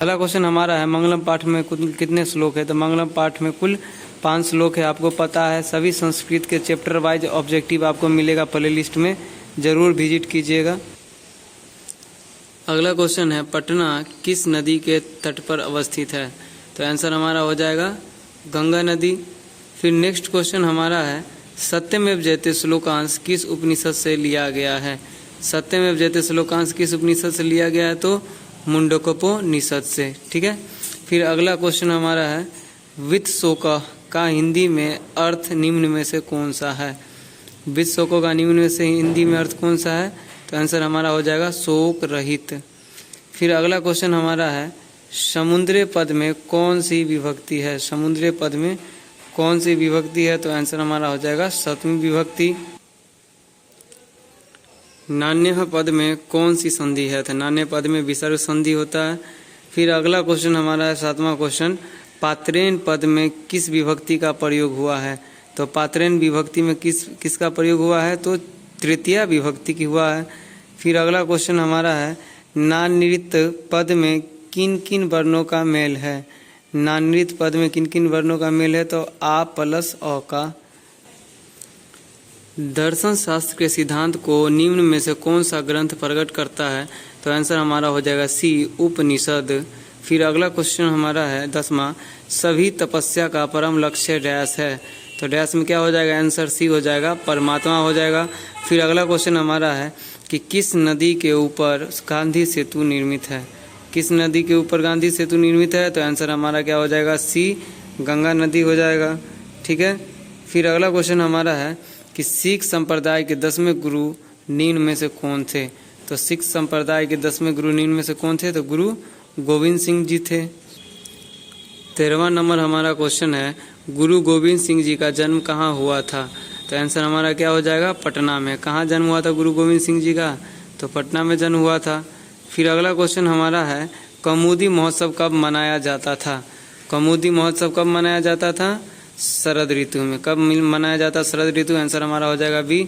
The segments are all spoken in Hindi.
पहला क्वेश्चन हमारा है मंगलम पाठ में कुल कितने श्लोक है। तो मंगलम पाठ में कुल 5 श्लोक है, आपको पता है। सभी संस्कृत के चैप्टर वाइज ऑब्जेक्टिव आपको मिलेगा प्लेलिस्ट में, जरूर विजिट कीजिएगा। अगला क्वेश्चन है पटना किस नदी के तट पर अवस्थित है। तो आंसर हमारा हो जाएगा गंगा नदी। फिर नेक्स्ट क्वेश्चन हमारा है सत्यमेव जयते श्लोकांश किस उपनिषद से लिया गया है। सत्यमेव जयते श्लोकांश किस उपनिषद से लिया गया है। तो मुंडकोपनिषद से, ठीक है। फिर अगला क्वेश्चन हमारा है वित्तशोक का हिंदी में अर्थ निम्न में से कौन सा है। वित्तशोक का निम्न में से हिंदी में अर्थ कौन सा है। तो आंसर हमारा हो जाएगा शोक रहित। फिर अगला क्वेश्चन हमारा है समुद्री पद में कौन सी विभक्ति है। समुद्री पद में कौन सी विभक्ति है। तो आंसर हमारा हो जाएगा सप्तमी विभक्ति। नान्य पद में कौन सी संधि है। तो नान्य पद में विसर्ग संधि होता है। फिर अगला क्वेश्चन हमारा है 7वां क्वेश्चन पात्रेण पद में किस विभक्ति का प्रयोग हुआ है। तो पात्रेण विभक्ति में किसका प्रयोग हुआ है। तो तृतीया विभक्ति की हुआ है। फिर अगला क्वेश्चन हमारा है नानृत पद में किन किन वर्णों का मेल है। नानृत पद में किन किन वर्णों का मेल है। तो आ प्लस अ का। दर्शन शास्त्र के सिद्धांत को निम्न में से कौन सा ग्रंथ प्रकट करता है। तो आंसर हमारा हो जाएगा सी उपनिषद। फिर अगला क्वेश्चन हमारा है 10वां सभी तपस्या का परम लक्ष्य डैश है। तो डैश में क्या हो जाएगा। आंसर सी हो जाएगा परमात्मा हो जाएगा। फिर अगला क्वेश्चन हमारा है कि किस नदी के ऊपर गांधी सेतु निर्मित है। किस नदी के ऊपर गांधी सेतु निर्मित है। तो आंसर हमारा क्या हो जाएगा सी गंगा नदी हो जाएगा, ठीक है। फिर अगला क्वेश्चन हमारा है कि सिख संप्रदाय के 10वें गुरु निम्न में से कौन थे। तो सिख संप्रदाय के 10वें गुरु निम्न में से कौन थे। तो गुरु गोविंद सिंह जी थे। 13वां नंबर हमारा क्वेश्चन है गुरु गोविंद सिंह जी का जन्म कहाँ हुआ था। तो आंसर हमारा क्या हो जाएगा पटना में। कहाँ जन्म हुआ था गुरु गोविंद सिंह जी का। तो पटना में जन्म हुआ था। फिर अगला क्वेश्चन हमारा है कौमुदी महोत्सव कब मनाया जाता था। कौमुदी महोत्सव कब मनाया जाता था। शरद ऋतु में। कब मनाया जाता शरद ऋतु। आंसर हमारा हो जाएगा बी।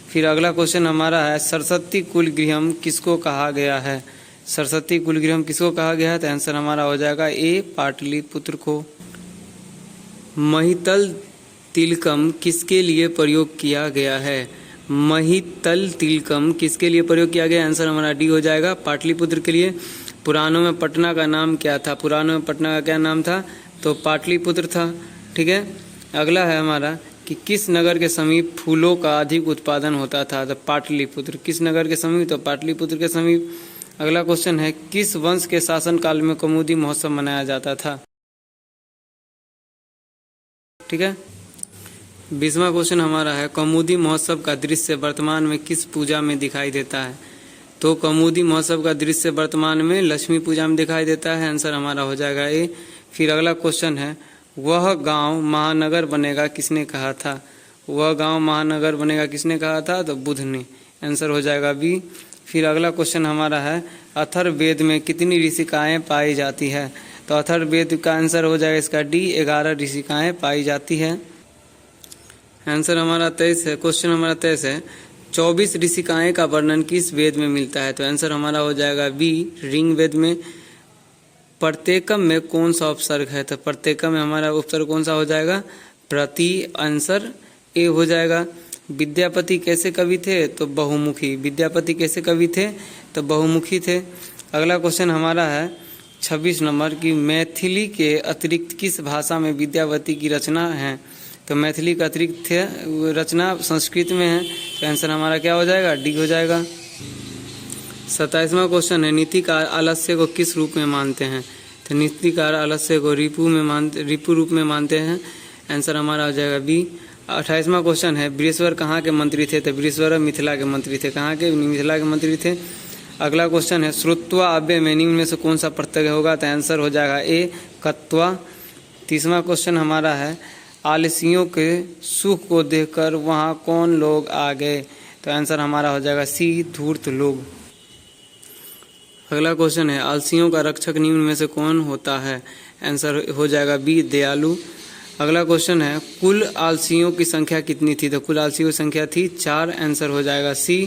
फिर अगला क्वेश्चन हमारा है सरस्वती कुलगृहम किसको कहा गया है। सरस्वती कुलगृहम किसको कहा गया है। तो आंसर हमारा हो जाएगा ए पाटलिपुत्र को। महितल तिलकम किसके लिए प्रयोग किया गया है। महितल तिलकम किसके लिए प्रयोग किया गया। आंसर हमारा डी हो जाएगा पाटलिपुत्र के लिए। पुराणों में पटना का नाम क्या था। पुराणों में पटना का क्या नाम था। तो पाटलिपुत्र था, ठीक है। अगला है हमारा कि किस नगर के समीप फूलों का अधिक उत्पादन होता था। तो पाटलिपुत्र। किस नगर के समीप। तो पाटलिपुत्र के समीप। अगला क्वेश्चन है किस वंश के शासन काल में कौमुदी महोत्सव मनाया जाता था, ठीक है। 20वां क्वेश्चन हमारा है कौमुदी महोत्सव का दृश्य वर्तमान में किस पूजा में दिखाई देता है। तो कौमुदी महोत्सव का दृश्य वर्तमान में लक्ष्मी पूजा में दिखाई देता है। आंसर हमारा हो जाएगा ए। फिर अगला क्वेश्चन है वह गांव महानगर बनेगा किसने कहा था। वह गांव महानगर बनेगा किसने कहा था। तो बुद्ध ने। आंसर हो जाएगा बी। फिर अगला क्वेश्चन हमारा है अथर्ववेद में कितनी ऋषिकाएं पाई जाती है। तो अथर्ववेद का आंसर हो जाएगा इसका डी 11 ऋषिकाएं पाई जाती है। आंसर हमारा 23 है। क्वेश्चन हमारा 23 है 24 ऋषिकाएं का वर्णन किस वेद में मिलता है। तो आंसर हमारा हो जाएगा बी ऋग वेद में। प्रत्येकम में कौन सा उपसर्ग है। तो प्रत्येकम में हमारा उपसर्ग कौन सा हो जाएगा प्रति। आंसर ए हो जाएगा। विद्यापति कैसे कवि थे। तो बहुमुखी। विद्यापति कैसे कवि थे। तो बहुमुखी थे। अगला क्वेश्चन हमारा है 26 नंबर की मैथिली के अतिरिक्त किस भाषा में विद्यापति की रचना है। तो मैथिली का अतिरिक्त रचना संस्कृत में है। तो आंसर हमारा क्या हो जाएगा डी हो जाएगा। 27वां क्वेश्चन है नीतिकार आलस्य को किस रूप में मानते हैं। तो नीतिकार आलस्य को रिपु रूप में मानते हैं। आंसर हमारा हो जाएगा बी। 28वां क्वेश्चन है बृहस्पति कहाँ के मंत्री थे। तो बृहस्पति मिथिला के मंत्री थे। कहाँ के मिथिला के मंत्री थे। अगला क्वेश्चन है श्रुत्वा अव्यय में निम्न में से कौन सा प्रत्यय होगा। तो आंसर हो जाएगा ए कत्वा। 30वां क्वेश्चन हमारा है आलसियों के सुख को देखकर वहाँ कौन लोग आ गए। तो आंसर हमारा हो जाएगा सी धूर्त लोग। अगला क्वेश्चन है आलसियों का रक्षक निम्न में से कौन होता है। आंसर हो जाएगा बी दयालु। अगला क्वेश्चन है कुल आलसियों की संख्या कितनी थी। तो कुल आलसियों की संख्या थी 4। आंसर हो जाएगा सी।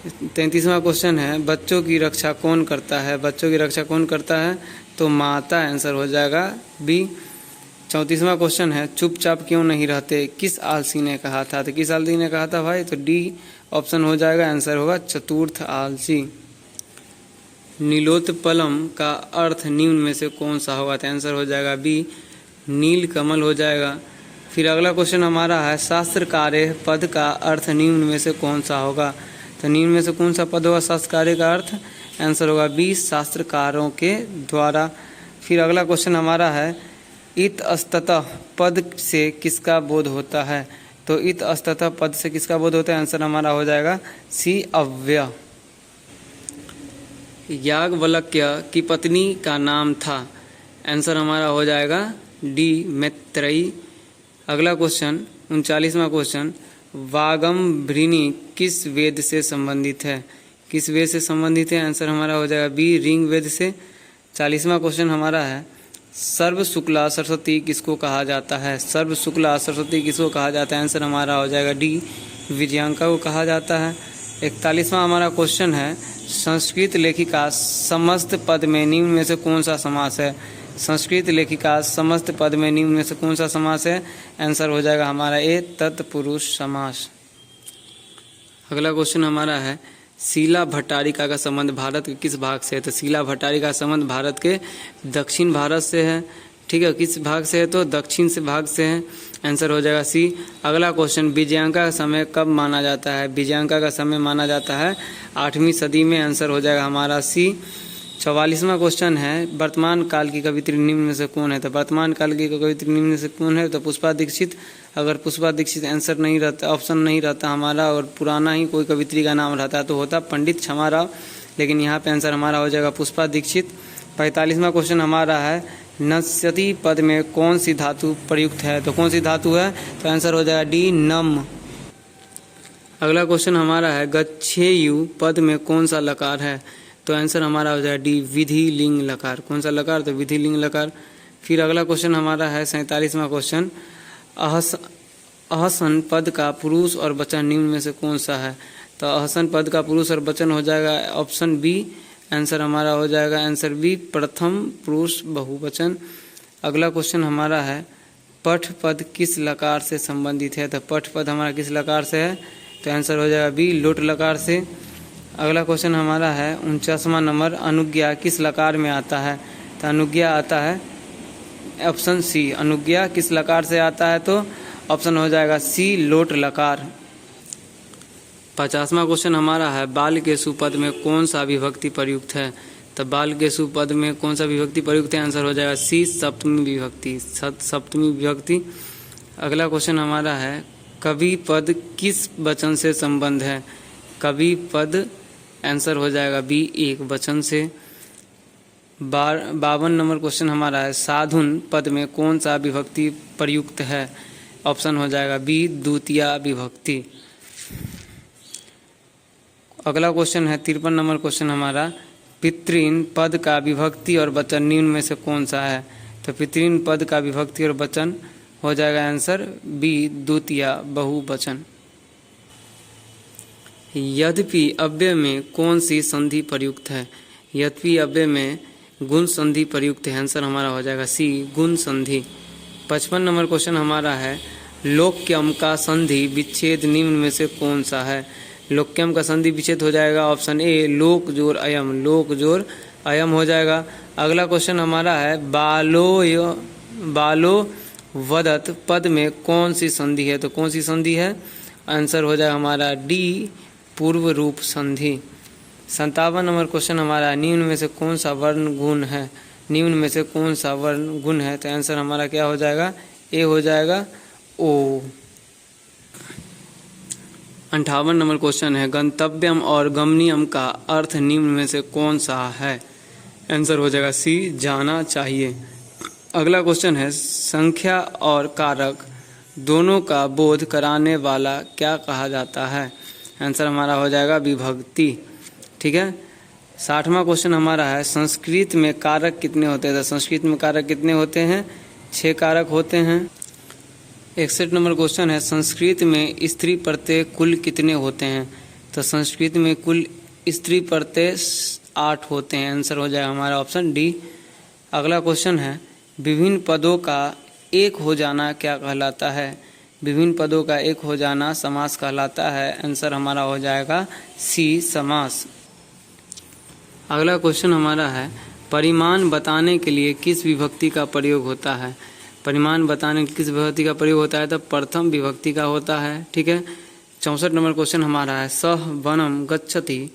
33वां क्वेश्चन है बच्चों की रक्षा कौन करता है? बच्चों की रक्षा कौन करता है? तो माता आंसर हो जाएगा बी। 34वां क्वेश्चन है चुपचाप क्यों नहीं रहते? किस आलसी ने कहा था? तो किस आलसी ने कहा था भाई? तो डी ऑप्शन हो जाएगा, आंसर होगा चतुर्थ आलसी। नीलोत्पलम का अर्थ निम्न में से कौन सा होगा? तो आंसर हो जाएगा बी, नील कमल हो जाएगा। फिर अगला क्वेश्चन हमारा है शास्त्रकार्य पद का अर्थ निम्न में से कौन सा होगा? तो निम्न में से कौन सा पद होगा शास्त्रकार्य का अर्थ? आंसर होगा बी, शास्त्रकारों के द्वारा। फिर अगला क्वेश्चन हमारा है इतस्ततः पद से किसका बोध होता है? तो इतस्ततः पद से किसका बोध होता है? आंसर हमारा हो जाएगा सी, अव्यय। याज्ञवल्क्य की पत्नी का नाम था? आंसर हमारा हो जाएगा डी, मैत्रेयी। अगला क्वेश्चन 39वां क्वेश्चन वागम्भृणी किस वेद से संबंधित है? किस वेद से संबंधित है? आंसर हमारा हो जाएगा बी, ऋग वेद से। 40वां क्वेश्चन हमारा है सर्व शुक्ला सरस्वती किसको कहा जाता है? सर्व शुक्ला सरस्वती किसको कहा जाता है? आंसर हमारा हो जाएगा डी, विजयांका को कहा जाता है। 41वां हमारा क्वेश्चन है संस्कृत लेखिका समस्त पद में निम्न में से कौन सा समास है? संस्कृत लेखिका समस्त पद में निम्न में से कौन सा समास है? आंसर हो जाएगा हमारा ए, तत्पुरुष समास। अगला क्वेश्चन हमारा है शीला भट्टारिका का संबंध भारत के किस भाग से है? तो शीला भट्टारिका का संबंध भारत के दक्षिण भारत से है। ठीक है, किस भाग से है? तो दक्षिण से भाग से है। आंसर हो जाएगा सी। अगला क्वेश्चन विजयांका का समय कब माना जाता है? विजयांका का समय माना जाता है 8वीं सदी में। आंसर हो जाएगा हमारा सी। 44वां क्वेश्चन है वर्तमान काल की कवित्री निम्न में से कौन है? तो वर्तमान काल की कवित्री निम्न में से कौन है? तो पुष्पा दीक्षित। अगर पुष्पा दीक्षित आंसर नहीं रहता, ऑप्शन नहीं रहता हमारा, और पुराना ही कोई कवित्री का नाम रहता है तो होता पंडित क्षमाराव, लेकिन यहाँ पे आंसर हमारा हो जाएगा पुष्पा दीक्षित। 45वां क्वेश्चन हमारा है नश्यति पद में कौन सी धातु प्रयुक्त है? तो कौन सी धातु है? तो आंसर हो जाएगा डी, नम। अगला क्वेश्चन हमारा है गच्छेयु पद में कौन सा लकार है? तो आंसर हमारा हो जाएगा डी, विधि लिंग लकार। कौन सा लकार? तो विधि लिंग लकार। फिर अगला क्वेश्चन हमारा है 47वां क्वेश्चन अहसन पद का पुरुष और वचन निम्न में से कौन सा है? तो अहसन पद का पुरुष और वचन हो जाएगा ऑप्शन बी। आंसर हमारा हो जाएगा आंसर बी, प्रथम पुरुष बहुवचन। अगला क्वेश्चन हमारा है पठ पद किस लकार से संबंधित है? तो पठ पद हमारा किस लकार से है? तो आंसर हो जाएगा बी, लोट लकार से। अगला क्वेश्चन हमारा है 49वां नंबर अनुज्ञा किस लकार में आता है? तो अनुज्ञा आता है ऑप्शन सी। अनुज्ञा किस लकार से आता है? तो ऑप्शन हो जाएगा सी, लोट लकार। 50वां क्वेश्चन हमारा है बाल के सुपद में कौन सा विभक्ति प्रयुक्त है? तो बाल के सुपद में कौन सा विभक्ति प्रयुक्त है? आंसर हो जाएगा सी, सप्तमी विभक्ति, सप्तमी विभक्ति। अगला क्वेश्चन हमारा है कवि पद किस वचन से संबंध है? कवि पद आंसर हो जाएगा बी, एक वचन से। 52 नंबर क्वेश्चन हमारा है साधुन पद में कौन सा विभक्ति प्रयुक्त है? ऑप्शन हो जाएगा बी, द्वितीया विभक्ति। अगला क्वेश्चन है 53 नंबर क्वेश्चन हमारा पितृन पद का विभक्ति और वचन निम्न में से कौन सा है? तो पितृन पद का विभक्ति और वचन हो जाएगा आंसर बी, द्वितीया बहुवचन। यद्यपि अव्यय में कौन सी संधि प्रयुक्त है? यद्यपि अव्यय में गुण संधि प्रयुक्त है। आंसर हमारा हो जाएगा सी, गुण संधि। 55 नंबर क्वेश्चन हमारा है लोक्यम का संधि विच्छेद निम्न में से कौन सा है? लोक्यम का संधि विच्छेद हो जाएगा ऑप्शन ए, लोक जोर अयम, लोक जोर अयम हो जाएगा। अगला क्वेश्चन हमारा है बालो वदत पद में कौन सी संधि है? तो कौन सी संधि है? आंसर हो जाएगा हमारा डी, पूर्व रूप संधि। 57 नंबर क्वेश्चन हमारा निम्न में से कौन सा वर्ण गुण है? निम्न में से कौन सा वर्ण गुण है? तो आंसर हमारा क्या हो जाएगा? ए हो जाएगा ओ। 58 नंबर क्वेश्चन है गंतव्यम और गमनीयम का अर्थ निम्न में से कौन सा है? आंसर हो जाएगा सी, जाना चाहिए। अगला क्वेश्चन है संख्या और कारक दोनों का बोध कराने वाला क्या कहा जाता है? आंसर हमारा हो जाएगा विभक्ति। ठीक है। 60वां क्वेश्चन हमारा है संस्कृत में कारक कितने होते हैं? तो संस्कृत में कारक कितने होते हैं? 6 कारक होते हैं। 61 नंबर क्वेश्चन है संस्कृत में स्त्री प्रत्यय कुल कितने होते हैं? तो संस्कृत में कुल स्त्री प्रत्यय 8 होते हैं। आंसर हो जाएगा हमारा ऑप्शन डी। अगला क्वेश्चन है, विभिन्न पदों का एक हो जाना क्या कहलाता है? विभिन्न पदों का एक हो जाना समास कहलाता है। आंसर हमारा हो जाएगा सी, समास। अगला क्वेश्चन हमारा है, परिमाण बताने के लिए किस विभक्ति का प्रयोग होता है? परिमाण बताने के किस विभक्ति का प्रयोग होता है? तो प्रथम विभक्ति का होता है। ठीक है। 64 नंबर क्वेश्चन हमारा है, सह वनम गच्छति,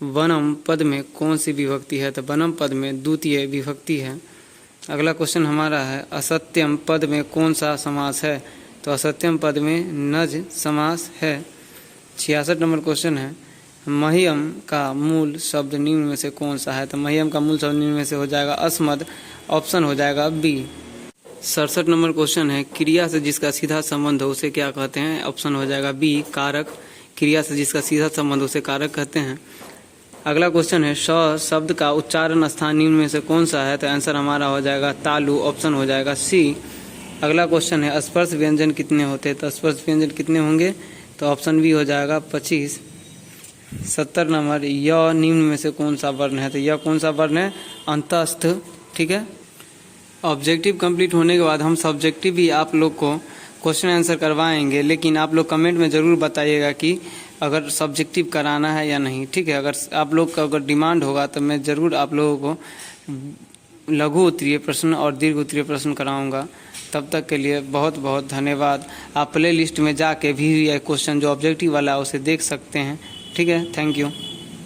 वनम पद में कौन सी विभक्ति है? तो वनम पद में द्वितीय विभक्ति है। अगला क्वेश्चन हमारा है, असत्यम पद में कौन सा समास है? तो असत्यम पद में नज समास है। 66 नंबर क्वेश्चन है, मह्यम का मूल शब्द निम्न में से कौन सा है? तो मह्यम का मूल शब्द निम्न में से हो जाएगा अस्मद। ऑप्शन हो जाएगा बी। 67 नंबर क्वेश्चन है, क्रिया से जिसका सीधा संबंध हो उसे क्या कहते हैं? ऑप्शन हो जाएगा बी, कारक। क्रिया से जिसका सीधा संबंध उसे कारक कहते हैं। अगला क्वेश्चन है, श शब्द का उच्चारण स्थान निम्न में से कौन सा है? तो आंसर हमारा हो जाएगा तालु। ऑप्शन हो जाएगा सी। अगला क्वेश्चन है, स्पर्श व्यंजन कितने होते हैं? तो स्पर्श व्यंजन कितने होंगे? तो ऑप्शन बी हो जाएगा 25। 70 नंबर, य निम्न में से कौन सा वर्ण है? तो यह कौन सा वर्ण है? अंतस्थ। ठीक है। ऑब्जेक्टिव कंप्लीट होने के बाद हम सब्जेक्टिव भी आप लोग को क्वेश्चन आंसर करवाएंगे, लेकिन आप लोग कमेंट में ज़रूर बताइएगा कि अगर सब्जेक्टिव कराना है या नहीं। ठीक है। अगर आप लोग का अगर डिमांड होगा तो मैं ज़रूर आप लोगों को लघु उत्तरीय प्रश्न और दीर्घ उत्तरीय प्रश्न कराऊंगा। तब तक के लिए बहुत बहुत धन्यवाद। आप प्ले लिस्ट में जाके भी क्वेश्चन जो ऑब्जेक्टिव वाला है उसे देख सकते हैं। ठीक है। Thank you.